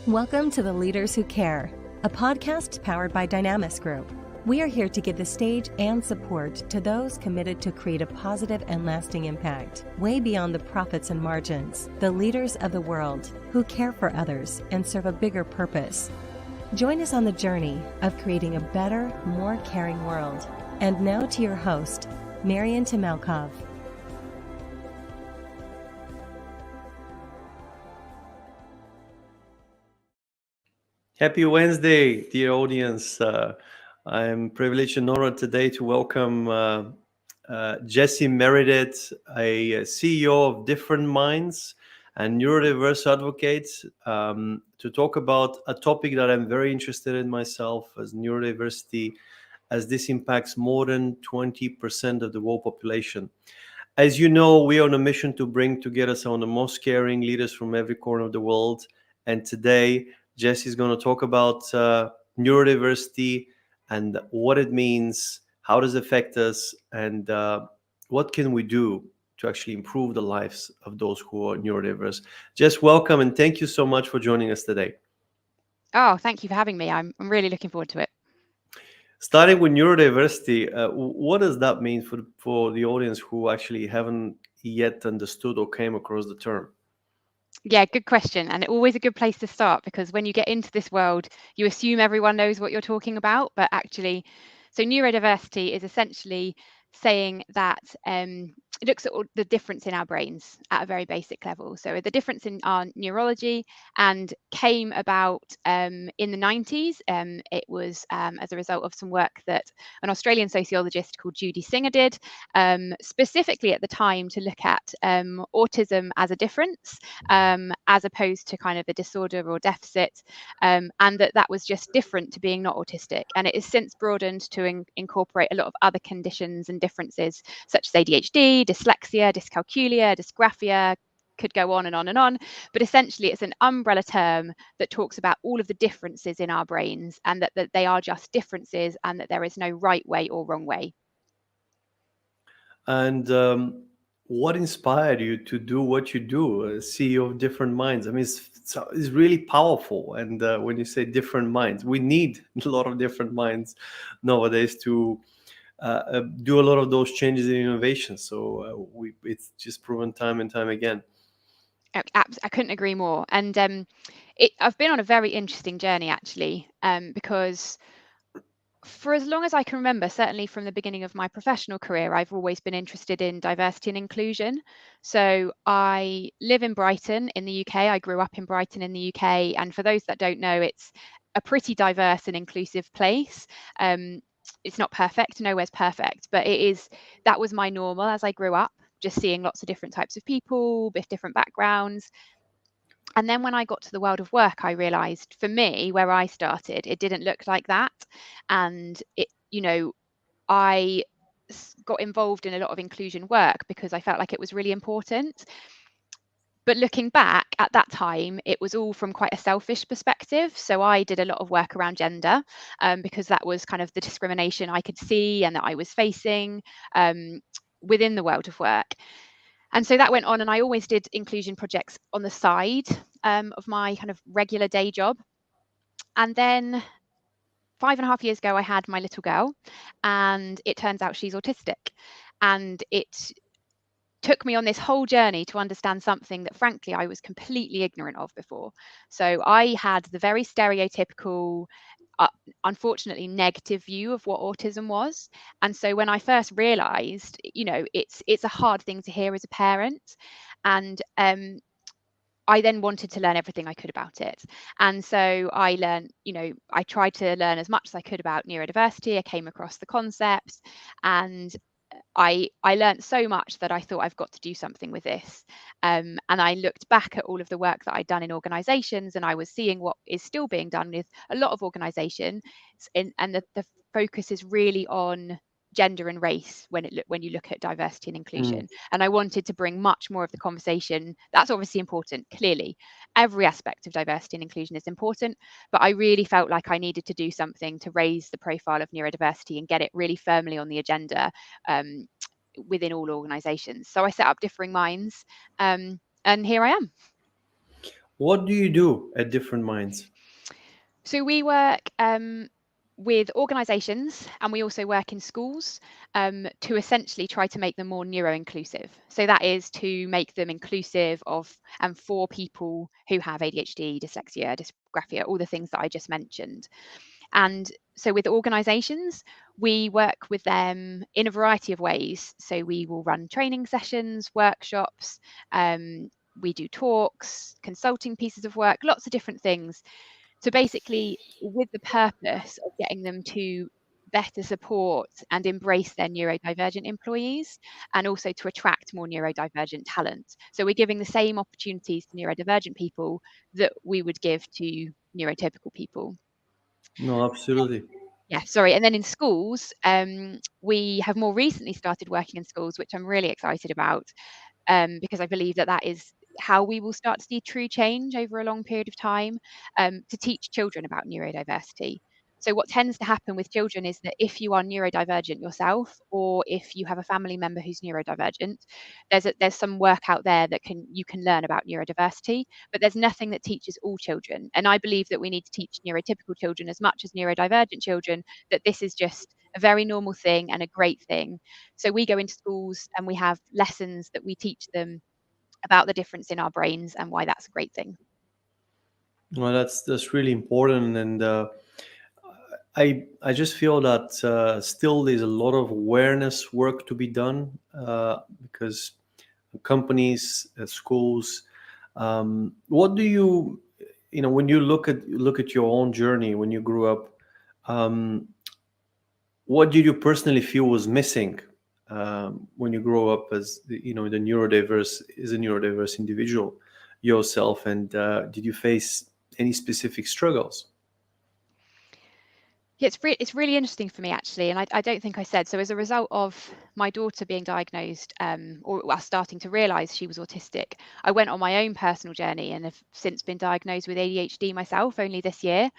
Welcome to The Leaders Who Care, a podcast powered by Adecco Group. We are here to give the stage and support to those committed to create a positive and lasting impact, way beyond the profits and margins, the leaders of the world who care for others and serve a bigger purpose. Join us on the journey of creating a better, more caring world. And now to your host, Marian Timelkov. Happy Wednesday, dear audience. I'm privileged and honored today to welcome Jess Meredith, a CEO of Different Minds and neurodiverse advocate, to talk about a topic that I'm very interested in myself as neurodiversity, as this impacts more than 20% of the world population. As you know, we are on a mission to bring together some of the most caring leaders from every corner of the world. And today, Jess is going to talk about neurodiversity and what it means, how does it affect us, and what can we do to actually improve the lives of those who are neurodiverse. Jess, welcome, and thank you so much for joining us today. Oh, thank you for having me. I'm really looking forward to it. Starting with neurodiversity, what does that mean for the audience who actually haven't yet understood or came across the term? Yeah, good question. And always a good place to start, because when you get into this world, you assume everyone knows what you're talking about. But actually, so neurodiversity is essentially saying that it looks at all the difference in our brains at a very basic level. So the difference in our neurology, and came about in the 90s. It was as a result of some work that an Australian sociologist called Judy Singer did, specifically at the time to look at autism as a difference, as opposed to kind of a disorder or deficit, and that was just different to being not autistic. And it has since broadened to incorporate a lot of other conditions and differences, such as ADHD, dyslexia, dyscalculia, dysgraphia, could go on and on and on. But essentially, it's an umbrella term that talks about all of the differences in our brains, and that they are just differences, and that there is no right way or wrong way. And what inspired you to do what you do, CEO of Different Minds? I mean, it's really powerful. And when you say different minds, we need a lot of different minds nowadays to do a lot of those changes in innovation. So it's just proven time and time again. I couldn't agree more. And I've been on a very interesting journey, actually, because for as long as I can remember, certainly from the beginning of my professional career, I've always been interested in diversity and inclusion. So I live in Brighton in the UK. I grew up in Brighton in the UK. And for those that don't know, it's a pretty diverse and inclusive place. It's not perfect, nowhere's perfect, but that was my normal as I grew up, just seeing lots of different types of people with different backgrounds. And then when I got to the world of work, I realized, for me, where I started, it didn't look like that. And I got involved in a lot of inclusion work because I felt like it was really important. But looking back at that time, it was all from quite a selfish perspective. So I did a lot of work around gender, because that was kind of the discrimination I could see and that I was facing within the world of work. And so that went on, and I always did inclusion projects on the side of my kind of regular day job. And then 5.5 years ago, I had my little girl, and it turns out she's autistic. And it took me on this whole journey to understand something that, frankly, I was completely ignorant of before. So I had the very stereotypical, unfortunately negative view of what autism was. And so when I first realized, it's a hard thing to hear as a parent. And I then wanted to learn everything I could about it. And so I learned, I tried to learn as much as I could about neurodiversity. I came across the concepts, and I learned so much that I thought, I've got to do something with this. And I looked back at all of the work that I'd done in organizations, and I was seeing what is still being done with a lot of organizations. And the focus is really on gender and race when you look at diversity and inclusion. And I wanted to bring much more of the conversation. That's obviously important. Clearly, every aspect of diversity and inclusion is important, but I really felt like I needed to do something to raise the profile of neurodiversity and get it really firmly on the agenda within all organizations. So I set up Differing Minds, and here I am. What do you do at Different Minds? So we work with organisations, and we also work in schools to essentially try to make them more neuro-inclusive. So that is to make them inclusive of and for people who have ADHD, dyslexia, dysgraphia, all the things that I just mentioned. And so with organisations, we work with them in a variety of ways. So we will run training sessions, workshops, we do talks, consulting pieces of work, lots of different things. So basically, with the purpose of getting them to better support and embrace their neurodivergent employees, and also to attract more neurodivergent talent. So we're giving the same opportunities to neurodivergent people that we would give to neurotypical people. No, absolutely. Yeah, sorry. And then in schools, we have more recently started working in schools, which I'm really excited about, because I believe that that is how we will start to see true change over a long period of time, to teach children about neurodiversity. So what tends to happen with children is that if you are neurodivergent yourself, or if you have a family member who's neurodivergent, there's some work out there that you can learn about neurodiversity, but there's nothing that teaches all children. And I believe that we need to teach neurotypical children as much as neurodivergent children that this is just a very normal thing and a great thing. So we go into schools and we have lessons that we teach them about the difference in our brains and why that's a great thing. Well, that's really important, and I just feel that still there's a lot of awareness work to be done, because companies, schools. What do you know, when you look at your own journey when you grew up? Um, what did you personally feel was missing when you grow up as the neurodiverse, as a neurodiverse individual yourself, and did you face any specific struggles? Yeah, it's really interesting for me actually, and I don't think I said so. As a result of my daughter being diagnosed, or us starting to realise she was autistic, I went on my own personal journey and have since been diagnosed with ADHD myself only this year.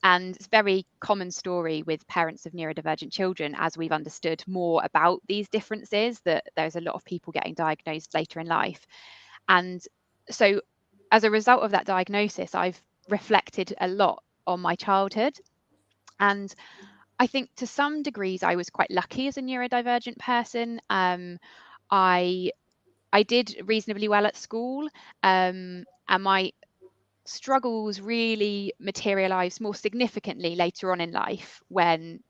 And it's a very common story with parents of neurodivergent children, as we've understood more about these differences, that there's a lot of people getting diagnosed later in life. And so, as a result of that diagnosis, I've reflected a lot on my childhood. And I think to some degrees, I was quite lucky as a neurodivergent person. I I did reasonably well at school, and my struggles really materialized more significantly later on in life, when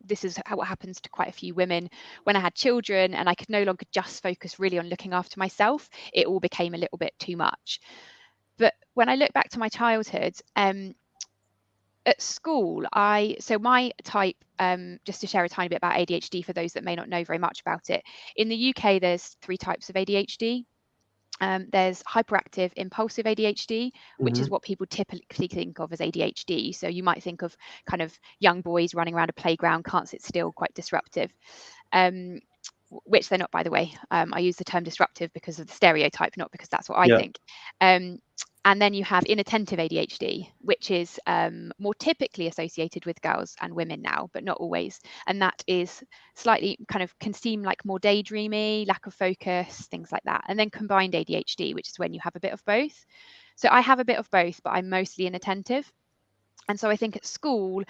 this is what happens to quite a few women. When I had children and I could no longer just focus really on looking after myself, it all became a little bit too much. But when I look back to my childhood, at school, so my type, just to share a tiny bit about ADHD for those that may not know very much about it. In the UK, there's 3 types of ADHD. There's hyperactive impulsive ADHD, which is Hmm. what people typically think of as ADHD. So you might think of kind of young boys running around a playground, can't sit still, quite disruptive, um, which they're not, by the way. I use the term disruptive because of the stereotype, not because that's what I Yeah. think. Um, and then you have inattentive ADHD, which is more typically associated with girls and women now, but not always. And that is slightly kind of can seem like more daydreamy, lack of focus, things like that. And then combined ADHD, which is when you have a bit of both. So I have a bit of both, but I'm mostly inattentive. And so I think at school,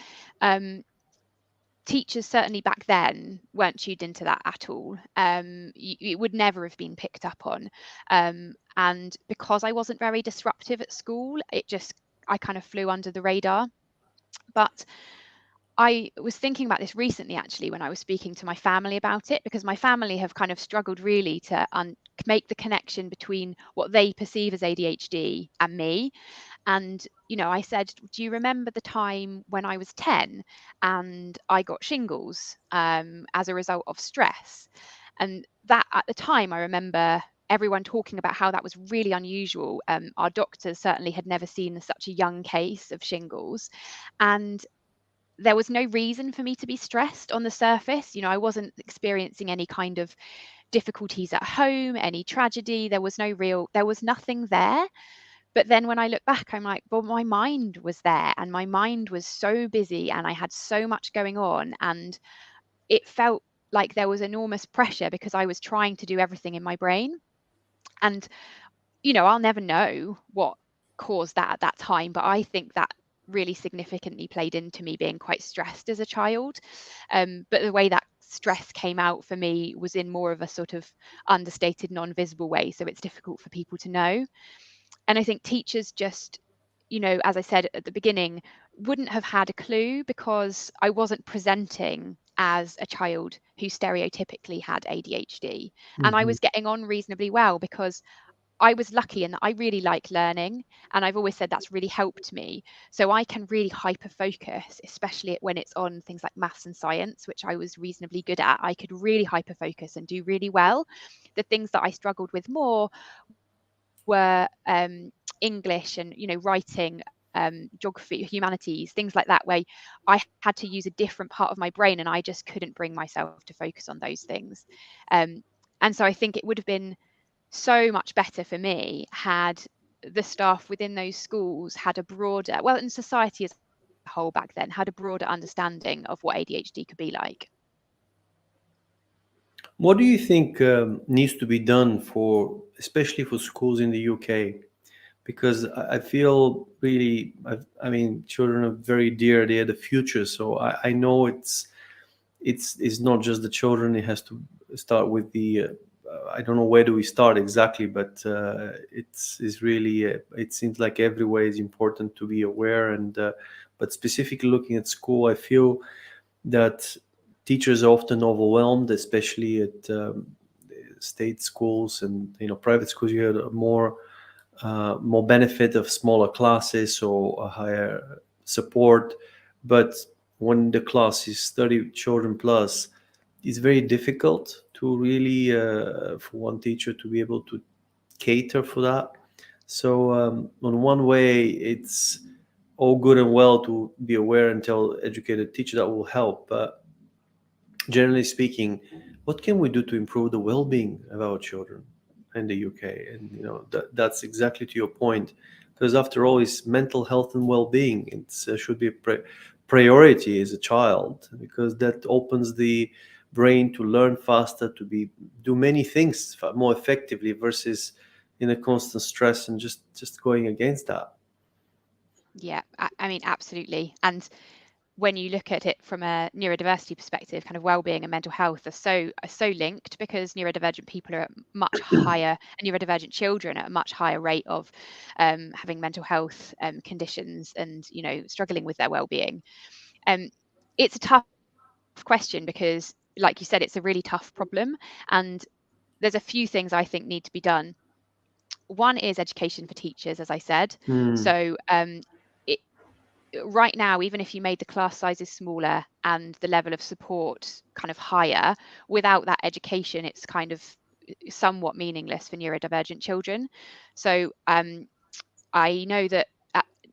teachers certainly back then weren't tuned into that at all. It would never have been picked up on. And because I wasn't very disruptive at school, I kind of flew under the radar. But I was thinking about this recently, actually, when I was speaking to my family about it, because my family have kind of struggled really to make the connection between what they perceive as ADHD and me. And, I said, do you remember the time when I was 10 and I got shingles as a result of stress? And that at the time, I remember everyone talking about how that was really unusual. Our doctors certainly had never seen such a young case of shingles. And there was no reason for me to be stressed on the surface. I wasn't experiencing any kind of difficulties at home, any tragedy. There was nothing there. But then when I look back, I'm like, well, my mind was there and my mind was so busy and I had so much going on. And it felt like there was enormous pressure because I was trying to do everything in my brain. And, I'll never know what caused that at that time, but I think that really significantly played into me being quite stressed as a child. But the way that stress came out for me was in more of a sort of understated, non-visible way, so it's difficult for people to know. And I think teachers just, as I said at the beginning, wouldn't have had a clue, because I wasn't presenting as a child who stereotypically had ADHD. And I Mhm. was getting on reasonably well because I was lucky in that I really like learning, and I've always said that's really helped me. So I can really hyper focus, especially when it's on things like maths and science, which I was reasonably good at. I could really hyper focus and do really well. The things that I struggled with more were English and writing, geography, humanities, things like that, where I had to use a different part of my brain, and I just couldn't bring myself to focus on those things. And so I think it would have been so much better for me had the staff within those schools had a broader, well, in society as a whole back then, had a broader understanding of what ADHD could be like. What do you think needs to be done for, especially for schools in the UK? Because I feel really, I mean, children are very dear; they are the future. So I know it's not just the children. It has to start with the. I don't know where do we start exactly, but it's really. It seems like every way is important to be aware, and but specifically looking at school, I feel that teachers are often overwhelmed, especially at state schools and private schools. You have more benefit of smaller classes or a higher support, but when the class is 30 children plus, it's very difficult to really for one teacher to be able to cater for that. So on one way, it's all good and well to be aware and tell educated teacher that will help, but generally speaking, what can we do to improve the well-being of our children in the UK? And that's exactly to your point, because after all, it's mental health and well-being. It should be a priority as a child, because that opens the brain to learn faster, to do many things more effectively, versus in a constant stress and just going against that. Yeah, I mean, absolutely. And when you look at it from a neurodiversity perspective, kind of well-being and mental health are so linked, because neurodivergent people are at much higher, and neurodivergent children at a much higher rate of having mental health conditions and struggling with their well-being. It's a tough question because, like you said, it's a really tough problem, and there's a few things I think need to be done. One is education for teachers, as I said. Hmm. So it, right now, even if you made the class sizes smaller and the level of support kind of higher, without that education, it's kind of somewhat meaningless for neurodivergent children. So I know that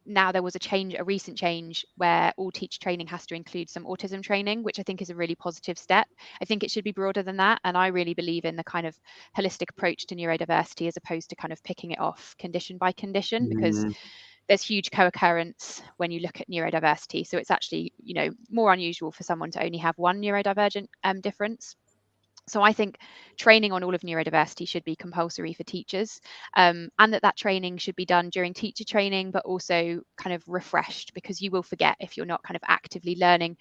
now there was a recent change where all teacher training has to include some autism training, which I think is a really positive step. I think it should be broader than that. And I really believe in the kind of holistic approach to neurodiversity, as opposed to kind of picking it off condition by condition, because Hmm. there's huge co-occurrence when you look at neurodiversity. So it's actually, more unusual for someone to only have one neurodivergent difference. So I think training on all of neurodiversity should be compulsory for teachers, and that training should be done during teacher training, but also kind of refreshed, because you will forget if you're not kind of actively learning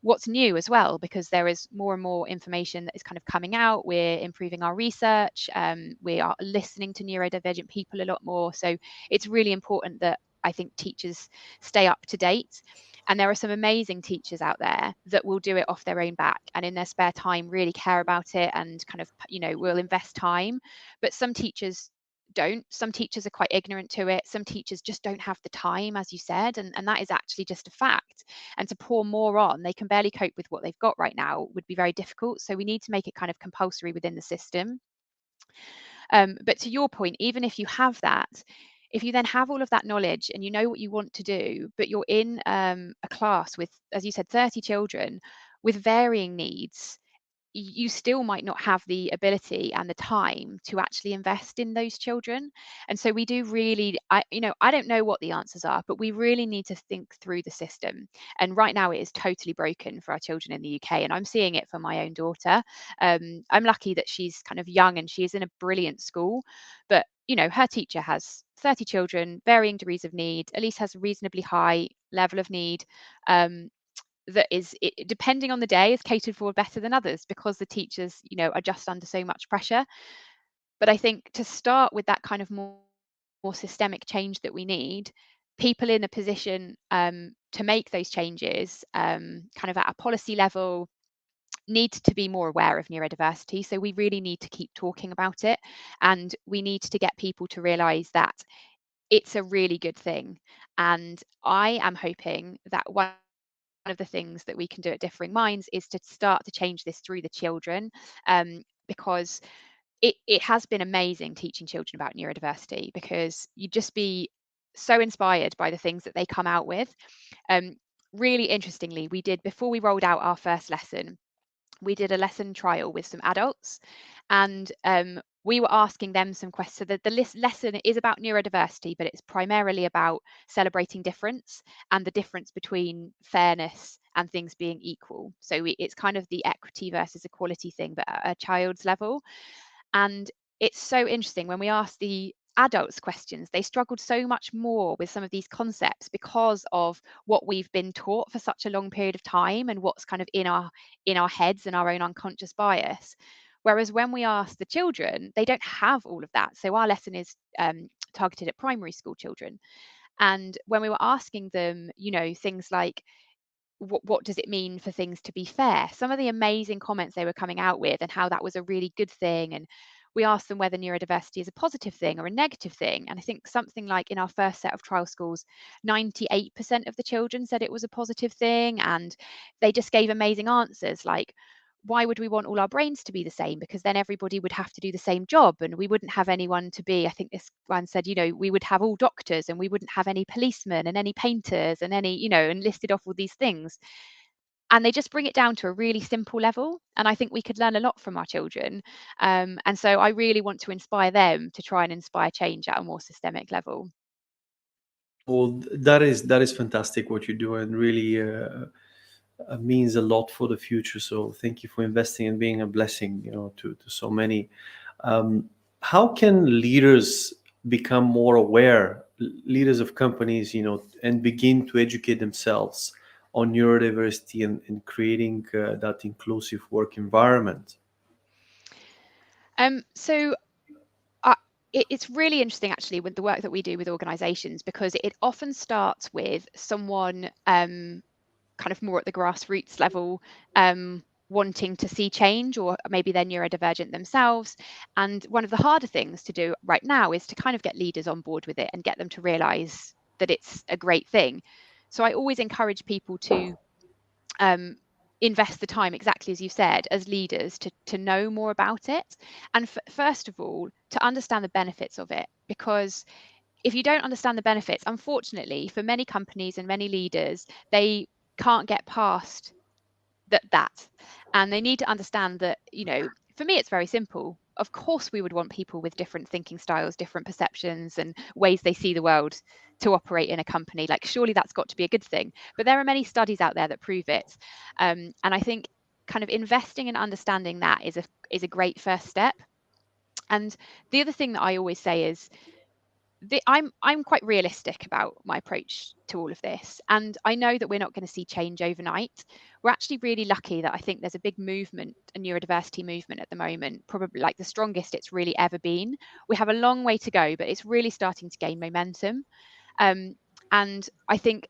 what's new as well, because there is more and more information that is kind of coming out. We're improving our research. We are listening to neurodivergent people a lot more. So it's really important that I think teachers stay up to date. And there are some amazing teachers out there that will do it off their own back and in their spare time really care about it and kind of, will invest time. But some teachers don't. Some teachers are quite ignorant to it. Some teachers just don't have the time, as you said, and that is actually just a fact. And to pour more on, they can barely cope with what they've got right now, would be very difficult. So we need to make it kind of compulsory within the system. But to your point, even if you have that, if you then have all of that knowledge and you know what you want to do, but you're in a class with, as you said, 30 children with varying needs, you still might not have the ability and the time to actually invest in those children. And so we do really, I don't know what the answers are, but we really need to think through the system. And right now it is totally broken for our children in the UK, and I'm seeing it for my own daughter. I'm lucky that she's kind of young and she is in a brilliant school, but her teacher has 30 children, varying degrees of need. Elise has a reasonably high level of need. That is, depending on the day, is catered for better than others because the teachers are just under so much pressure. But I think to start with that kind of more systemic change that we need, people in a position to make those changes, kind of at a policy level, need to be more aware of neurodiversity. So we really need to keep talking about it, and we need to get people to realize that it's a really good thing. And I am hoping that one of the things that we can do at Differing Minds is to start to change this through the children, because it has been amazing teaching children about neurodiversity, because you'd just be so inspired by the things that they come out with. Really interestingly, before we rolled out our first lesson, we did a lesson trial with some adults, and we were asking them some questions. So the lesson is about neurodiversity, but it's primarily about celebrating difference and the difference between fairness and things being equal. So it's kind of the equity versus equality thing, but at a child's level. And it's so interesting when we asked the adults questions, they struggled so much more with some of these concepts because of what we've been taught for such a long period of time and what's kind of in our heads and our own unconscious bias. Whereas when we ask the children, they don't have all of that. So our lesson is targeted at primary school children. And when we were asking them, things like, what does it mean for things to be fair? Some of the amazing comments they were coming out with, and how that was a really good thing. And we asked them whether neurodiversity is a positive thing or a negative thing. And I think something like, in our first set of trial schools, 98% of the children said it was a positive thing. And they just gave amazing answers like, why would we want all our brains to be the same? Because then everybody would have to do the same job, and we wouldn't have anyone to be, I think this one said, we would have all doctors, and we wouldn't have any policemen and any painters and any, and listed off all these things. And they just bring it down to a really simple level. And I think we could learn a lot from our children. And so I really want to inspire them to try and inspire change at a more systemic level. Well, that is fantastic what you do, and really means a lot for the future. So thank you for investing and being a blessing, to so many. How can leaders become more aware, leaders of companies, and begin to educate themselves on neurodiversity and creating that inclusive work environment? So it's really interesting, actually, with the work that we do with organizations, because it often starts with someone kind of more at the grassroots level, wanting to see change, or maybe they're neurodivergent themselves. And one of the harder things to do right now is to kind of get leaders on board with it and get them to realize that it's a great thing. So I always encourage people to invest the time, exactly as you said, as leaders, to know more about it. And first of all, to understand the benefits of it. Because if you don't understand the benefits, unfortunately, for many companies and many leaders, they can't get past that. And they need to understand that, for me, it's very simple. Of course, we would want people with different thinking styles, different perceptions, and ways they see the world to operate in a company. Like, surely that's got to be a good thing. But there are many studies out there that prove it. And I think kind of investing in understanding that is a great first step. And the other thing that I always say is, I'm quite realistic about my approach to all of this, and I know that we're not going to see change overnight. We're actually really lucky that I think there's a big movement, a neurodiversity movement at the moment, probably like the strongest it's really ever been. We have a long way to go, but it's really starting to gain momentum. And I think,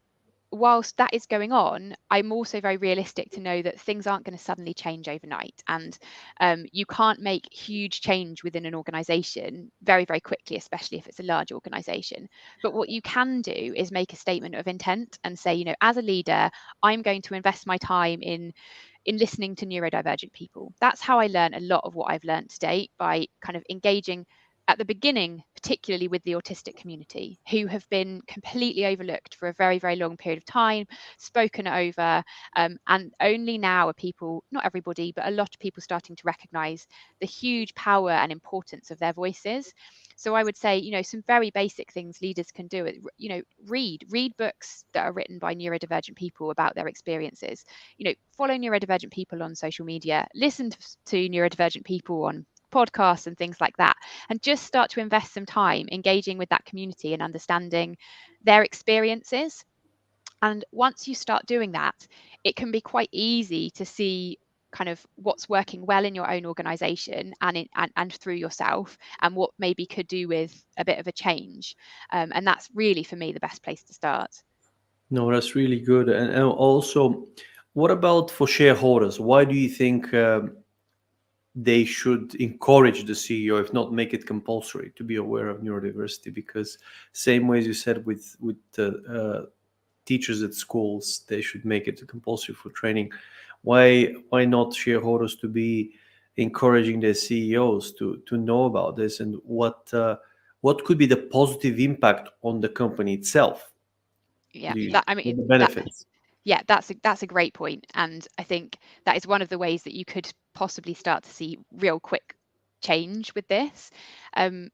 whilst that is going on, I'm also very realistic to know that things aren't going to suddenly change overnight. And you can't make huge change within an organization very, very quickly, especially if it's a large organization. But what you can do is make a statement of intent and say, as a leader, I'm going to invest my time in listening to neurodivergent people. That's how I learn a lot of what I've learned to date, by kind of engaging at the beginning, particularly with the autistic community, who have been completely overlooked for a very, very long period of time, spoken over, and only now are people, not everybody, but a lot of people starting to recognise the huge power and importance of their voices. So I would say, some very basic things leaders can do. Read books that are written by neurodivergent people about their experiences. Follow neurodivergent people on social media, listen to neurodivergent people on podcasts and things like that, and just start to invest some time engaging with that community and understanding their experiences. And once you start doing that, it can be quite easy to see kind of what's working well in your own organization and through yourself, and what maybe could do with a bit of a change. And that's really, for me, the best place to start. No, that's really good. And also, what about for shareholders? Why do you think they should encourage the CEO, if not make it compulsory, to be aware of neurodiversity? Because same way as you said with teachers at schools, they should make it compulsory for training. Why not shareholders to be encouraging their CEOs to know about this, and what could be the positive impact on the company itself? Yeah, The benefits. Yeah, that's a great point, and I think that is one of the ways that you could possibly start to see real quick change with this. And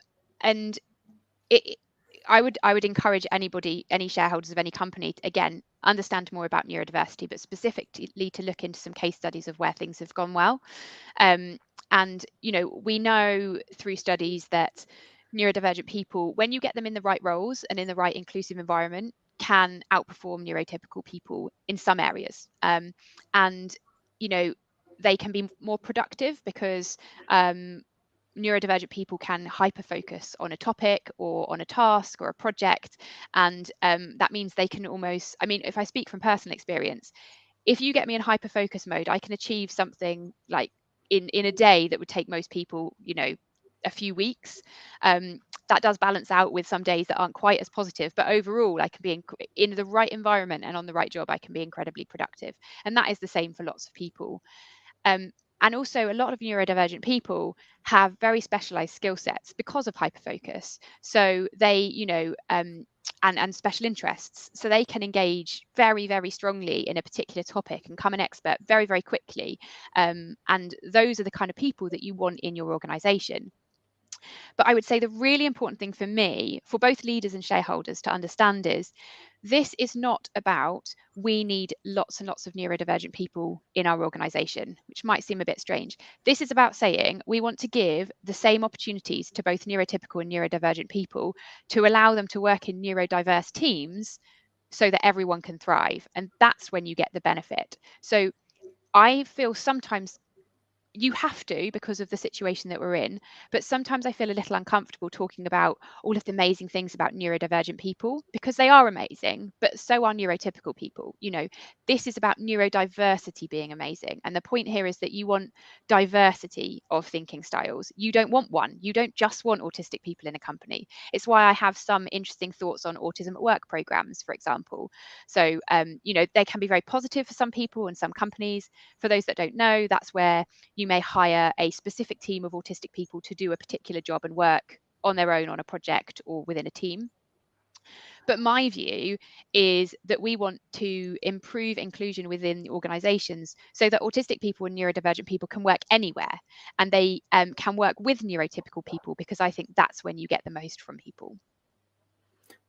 I would encourage anybody, any shareholders of any company, to, again, understand more about neurodiversity, but specifically to look into some case studies of where things have gone well. And we know through studies that neurodivergent people, when you get them in the right roles and in the right inclusive environment, can outperform neurotypical people in some areas. And they can be more productive because neurodivergent people can hyper focus on a topic or on a task or a project, and that means they can almost, if I speak from personal experience, if you get me in hyper focus mode, I can achieve something like in a day that would take most people a few weeks. That does balance out with some days that aren't quite as positive, but overall I can be in the right environment and on the right job, I can be incredibly productive. And that is the same for lots of people. And also, a lot of neurodivergent people have very specialized skill sets because of hyperfocus. So they, and special interests. So they can engage very, very strongly in a particular topic and become an expert very, very quickly. And those are the kind of people that you want in your organization. But I would say the really important thing for me, for both leaders and shareholders to understand, is this is not about we need lots and lots of neurodivergent people in our organization, which might seem a bit strange. This is about saying we want to give the same opportunities to both neurotypical and neurodivergent people to allow them to work in neurodiverse teams so that everyone can thrive. And that's when you get the benefit. So I feel sometimes you have to, because of the situation that we're in, but sometimes I feel a little uncomfortable talking about all of the amazing things about neurodivergent people, because they are amazing, but so are neurotypical people. This is about neurodiversity being amazing, and the point here is that you want diversity of thinking styles. You don't want one. You don't just want autistic people in a company. It's why I have some interesting thoughts on autism at work programs, for example. So they can be very positive for some people and some companies. For those that don't know, that's where you may hire a specific team of autistic people to do a particular job and work on their own on a project or within a team. But my view is that we want to improve inclusion within organizations so that autistic people and neurodivergent people can work anywhere, and they can work with neurotypical people, because I think that's when you get the most from people.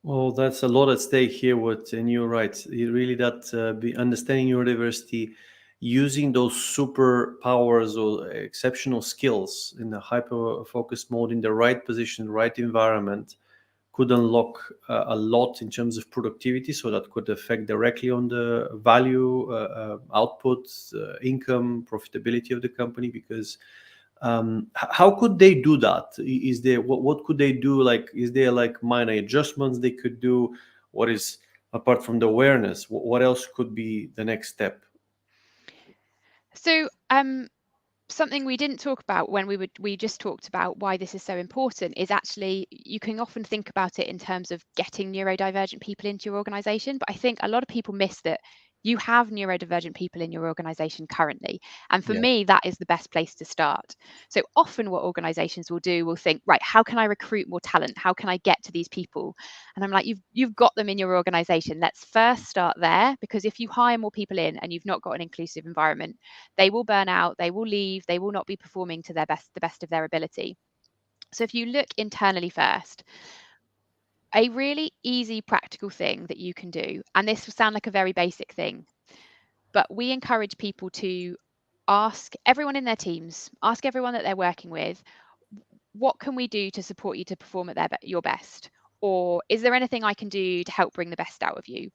Well, that's a lot at stake here. And you're right. Really, that understanding neurodiversity, using those superpowers or exceptional skills in the hyper focus mode in the right position, right environment, could unlock a lot in terms of productivity. So that could affect directly on the value, output, income, profitability of the company. Because how could they do that? Is there what could they do? Like, is there like minor adjustments they could do? What is, apart from the awareness, what else could be the next step? So something we didn't talk about when we just talked about why this is so important is actually, you can often think about it in terms of getting neurodivergent people into your organization, but I think a lot of people miss that You have neurodivergent people in your organization currently. And for Yeah. me, that is the best place to start. So often what organizations will do will think, right, how can I recruit more talent? How can I get to these people? And I'm like, you've got them in your organization. Let's first start there, because if you hire more people in and you've not got an inclusive environment, they will burn out, they will leave, they will not be performing to the best of their ability. So if you look internally first, a really easy practical thing that you can do, and this will sound like a very basic thing, but we encourage people to ask everyone in their teams, ask everyone that they're working with, what can we do to support you to perform at your best? Or is there anything I can do to help bring the best out of you?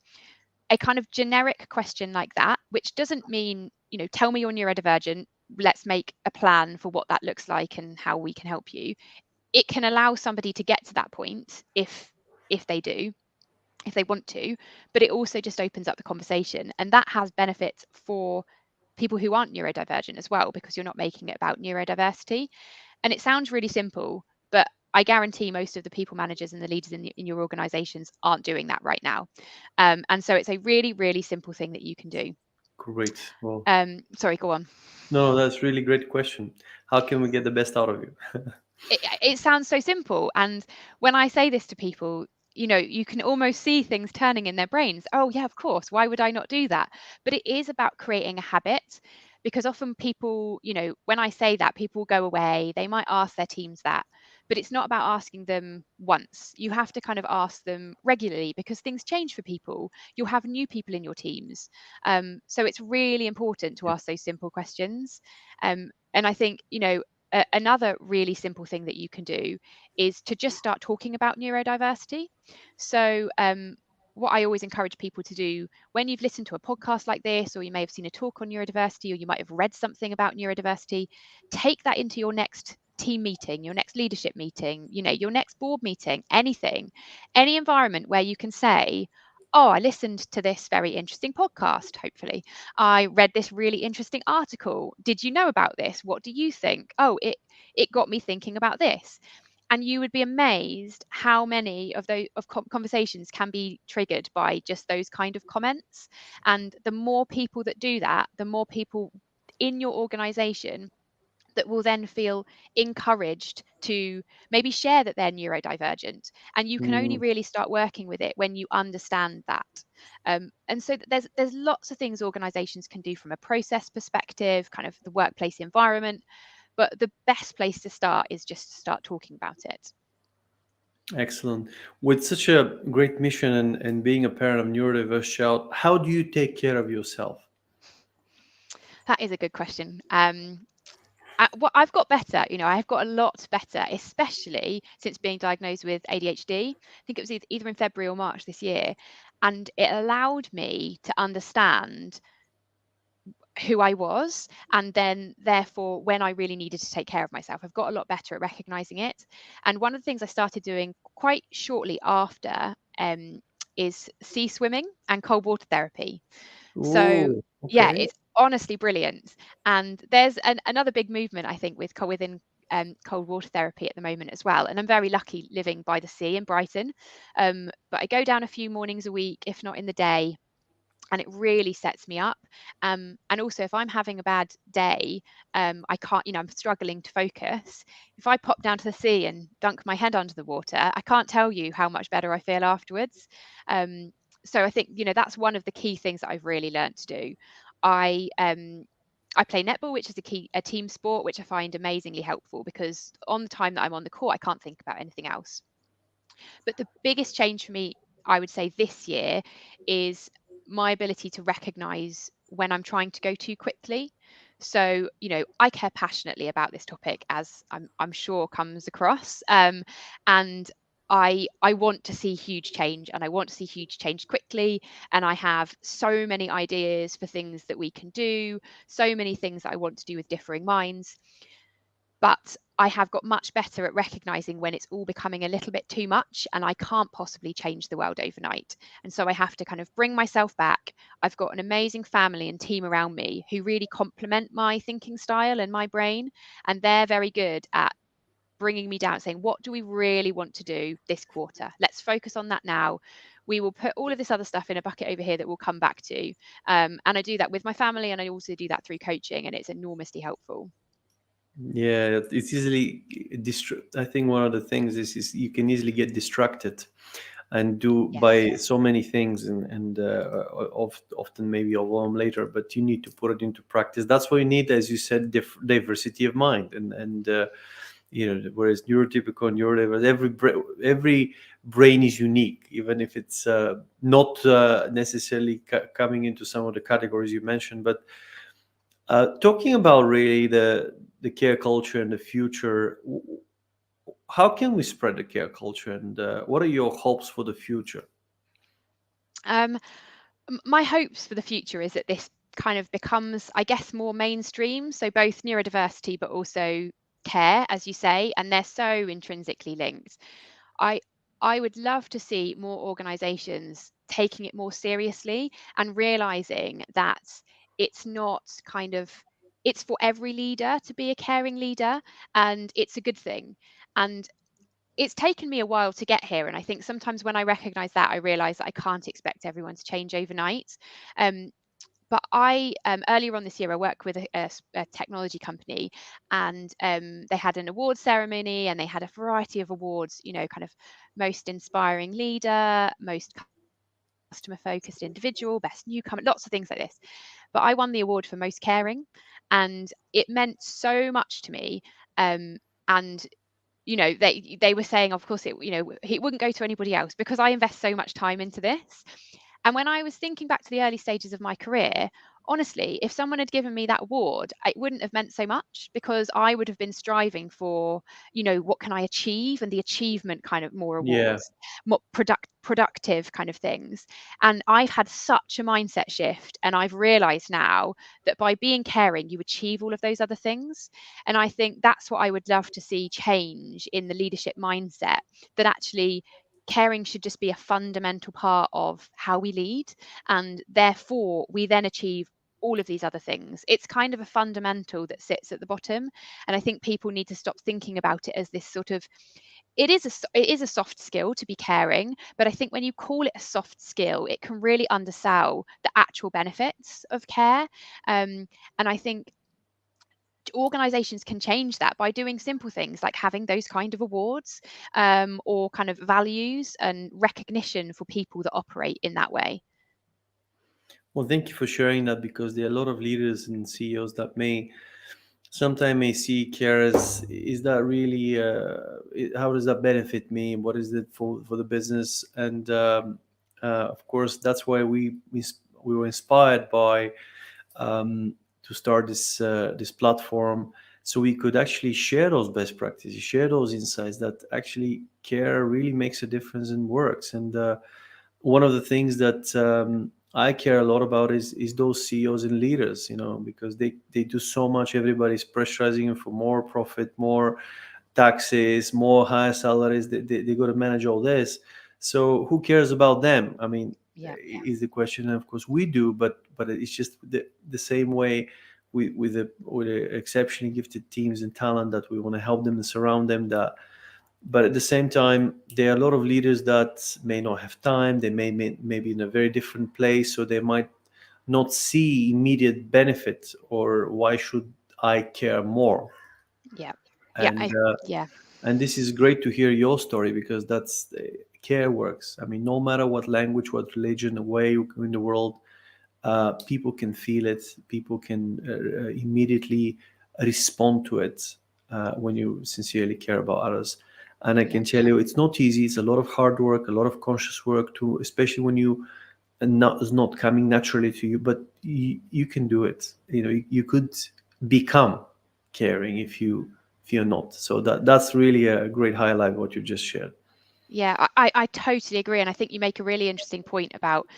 A kind of generic question like that, which doesn't mean, tell me you're neurodivergent, let's make a plan for what that looks like and how we can help you. It can allow somebody to get to that point if they want to, but it also just opens up the conversation, and that has benefits for people who aren't neurodivergent as well, because you're not making it about neurodiversity. And it sounds really simple, but I guarantee most of the people managers and the leaders in your organizations aren't doing that right now. And so it's a really, really simple thing that you can do. Great. Well, Sorry, go on. no, that's really great question. How can we get the best out of you? It sounds so simple. And when I say this to people, you can almost see things turning in their brains. Oh, yeah, of course. Why would I not do that? But it is about creating a habit, because often people, when I say that, people go away. They might ask their teams that, but it's not about asking them once. You have to kind of ask them regularly, because things change for people. You'll have new people in your teams. So it's really important to ask those simple questions. And I think, another really simple thing that you can do is to just start talking about neurodiversity. So what I always encourage people to do, when you've listened to a podcast like this, or you may have seen a talk on neurodiversity, or you might have read something about neurodiversity, take that into your next team meeting, your next leadership meeting, your next board meeting, any environment where you can say, oh, I listened to this very interesting podcast, hopefully. I read this really interesting article. Did you know about this? What do you think? Oh, it got me thinking about this. And you would be amazed how many of those conversations can be triggered by just those kind of comments. And the more people that do that, the more people in your organization that will then feel encouraged to maybe share that they're neurodivergent. And you can only really start working with it when you understand that. And so there's lots of things organizations can do from a process perspective, kind of the workplace environment, but the best place to start is just to start talking about it. Excellent. With such a great mission and being a parent of neurodiverse child, how do you take care of yourself? That is a good question. What I've got better, I've got a lot better, especially since being diagnosed with ADHD. I think it was either in February or March this year. And it allowed me to understand who I was, and then therefore when I really needed to take care of myself. I've got a lot better at recognizing it. And one of the things I started doing quite shortly after is sea swimming and cold water therapy. So Ooh, yeah, okay. it's honestly brilliant. And there's another big movement, I think, within cold water therapy at the moment as well. And I'm very lucky living by the sea in Brighton. But I go down a few mornings a week, if not in the day, and it really sets me up. And also, if I'm having a bad day, I can't, I'm struggling to focus. If I pop down to the sea and dunk my head under the water, I can't tell you how much better I feel afterwards. So I think, that's one of the key things that I've really learned to do. I play netball, which is a team sport, which I find amazingly helpful, because on the time that I'm on the court, I can't think about anything else. But the biggest change for me, I would say, this year is my ability to recognize when I'm trying to go too quickly. So, I care passionately about this topic, as I'm sure comes across. And I want to see huge change, and I want to see huge change quickly. And I have so many ideas for things that we can do, so many things that I want to do with differing minds. But I have got much better at recognizing when it's all becoming a little bit too much, and I can't possibly change the world overnight. And so I have to kind of bring myself back. I've got an amazing family and team around me who really complement my thinking style and my brain. And they're very good at bringing me down, saying, what do we really want to do this quarter? Let's focus on that now. we will put all of this other stuff in a bucket over here that we'll come back to. And I do that with my family, and I also do that through coaching, and it's enormously helpful. Yeah, it's easily I think one of the things is you can easily get distracted and do Yes. by so many things, and often maybe overwhelm later, but you need to put it into practice. That's why you need, as you said, diversity of mind, and whereas neurotypical and neurodiverse, every brain is unique, even if it's not necessarily coming into some of the categories you mentioned. But talking about really the care culture in the future, how can we spread the care culture, and what are your hopes for the future? My hopes for the future is that this kind of becomes, I guess, more mainstream. So both neurodiversity, but also care, as you say, and they're so intrinsically linked. I would love to see more organizations taking it more seriously and realizing that it's not kind of, it's for every leader to be a caring leader, and it's a good thing. And it's taken me a while to get here, and I think sometimes when I recognize that, I realize that I can't expect everyone to change overnight. But I earlier on this year, I worked with a technology company, and they had an award ceremony, and they had a variety of awards, kind of most inspiring leader, most customer focused individual, best newcomer, lots of things like this. But I won the award for most caring, and it meant so much to me. And they were saying, of course, it wouldn't go to anybody else because I invest so much time into this. And when I was thinking back to the early stages of my career, honestly, if someone had given me that award, it wouldn't have meant so much, because I would have been striving for, what can I achieve, and the achievement kind of more Yeah. awards, more productive kind of things. And I've had such a mindset shift, and I've realized now that by being caring, you achieve all of those other things. And I think that's what I would love to see change in the leadership mindset, that actually caring should just be a fundamental part of how we lead, and therefore we then achieve all of these other things. It's kind of a fundamental that sits at the bottom, and I think people need to stop thinking about it as this sort of, it is a soft skill to be caring, but I think when you call it a soft skill, it can really undersell the actual benefits of care. And I think organizations can change that by doing simple things like having those kind of awards, or kind of values and recognition for people that operate in that way. Well, thank you for sharing that, because there are a lot of leaders and CEOs that sometimes may see care as, is that really how does that benefit me, what is it for the business? And of course, that's why we were inspired by to start this platform, so we could actually share those best practices, share those insights that actually care really makes a difference and works. And one of the things that I care a lot about is those CEOs and leaders, because they do so much. Everybody's pressurizing for more profit, more taxes, more higher salaries. They got to manage all this. So who cares about them? I mean, Yeah. is the question. And of course we do, but it's just the same way with the exceptionally gifted teams and talent, that we want to help them and surround them. But at the same time, there are a lot of leaders that may not have time. They may be in a very different place, so they might not see immediate benefit, or why should I care more? Yeah. And Yeah. and this is great to hear your story, because that's care works. I mean, no matter what language, what religion, the way you go in the world, people can feel it. People can immediately respond to it when you sincerely care about others. And I can tell you, it's not easy. It's a lot of hard work, a lot of conscious work too, especially when it's not coming naturally to you. But you can do it. You could become caring if you're not. So that's really a great highlight what you just shared. Yeah, I totally agree, and I think you make a really interesting point about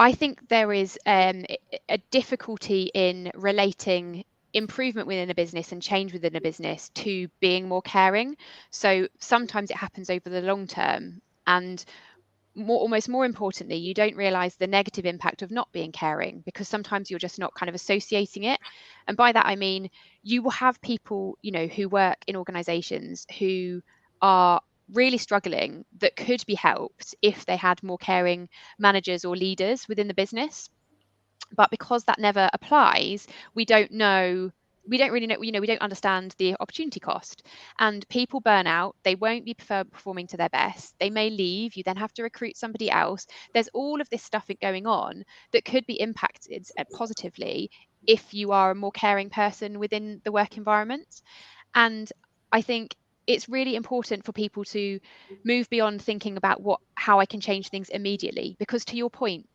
I think there is a difficulty in relating improvement within a business and change within a business to being more caring. So sometimes it happens over the long term, and almost more importantly, you don't realize the negative impact of not being caring, because sometimes you're just not kind of associating it. And by that I mean, you will have people who work in organizations who are really struggling that could be helped if they had more caring managers or leaders within the business. But because that never applies, we don't really know, we don't understand the opportunity cost. And people burn out, they won't be performing to their best, they may leave, you then have to recruit somebody else. There's all of this stuff going on that could be impacted positively if you are a more caring person within the work environment. And I think it's really important for people to move beyond thinking about how I can change things immediately, because to your point,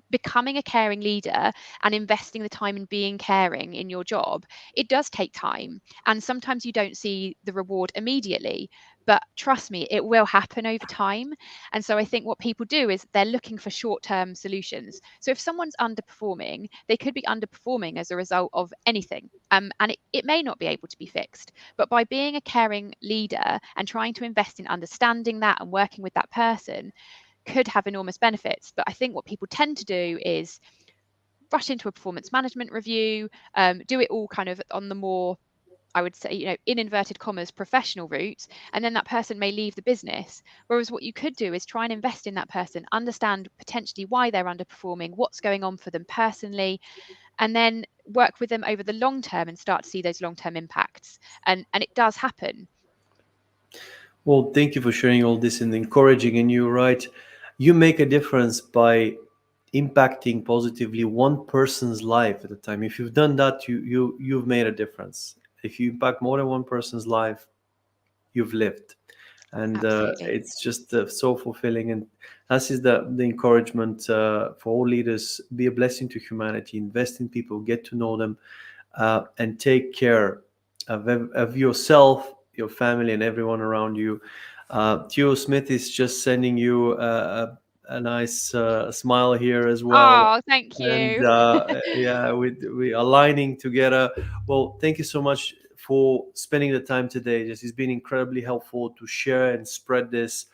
becoming a caring leader and investing the time in being caring in your job, it does take time. And sometimes you don't see the reward immediately, but trust me, it will happen over time. And so I think what people do is they're looking for short-term solutions. So if someone's underperforming, they could be underperforming as a result of anything. And it may not be able to be fixed. But by being a caring leader and trying to invest in understanding that and working with that person, could have enormous benefits. But I think what people tend to do is rush into a performance management review, do it all kind of on the more, I would say, in inverted commas, professional route, and then that person may leave the business. Whereas what you could do is try and invest in that person, understand potentially why they're underperforming, what's going on for them personally, and then work with them over the long term and start to see those long-term impacts. And it does happen. Well, thank you for sharing all this and encouraging. And you're right, you make a difference by impacting positively one person's life at a time. If you've done that, you've made a difference. If you impact more than one person's life, you've lived. And it's just so fulfilling. And that is the encouragement for all leaders: be a blessing to humanity, invest in people, get to know them, and take care of yourself, your family, and everyone around you. Theo Smith is just sending you a nice smile here as well. Oh, thank you. And yeah, we aligning together. Well, thank you so much for spending the time today. It's been incredibly helpful to share and spread this.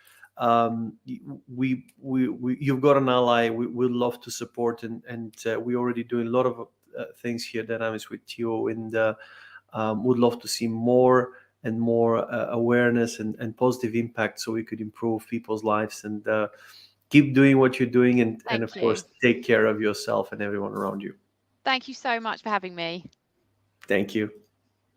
You've got an ally. We'd love to support, and we're already doing a lot of things here, Dynamics with Theo, and would love to see more and more awareness and positive impact, so we could improve people's lives. And keep doing what you're doing, and of course, take care of yourself and everyone around you. Thank you so much for having me. Thank you.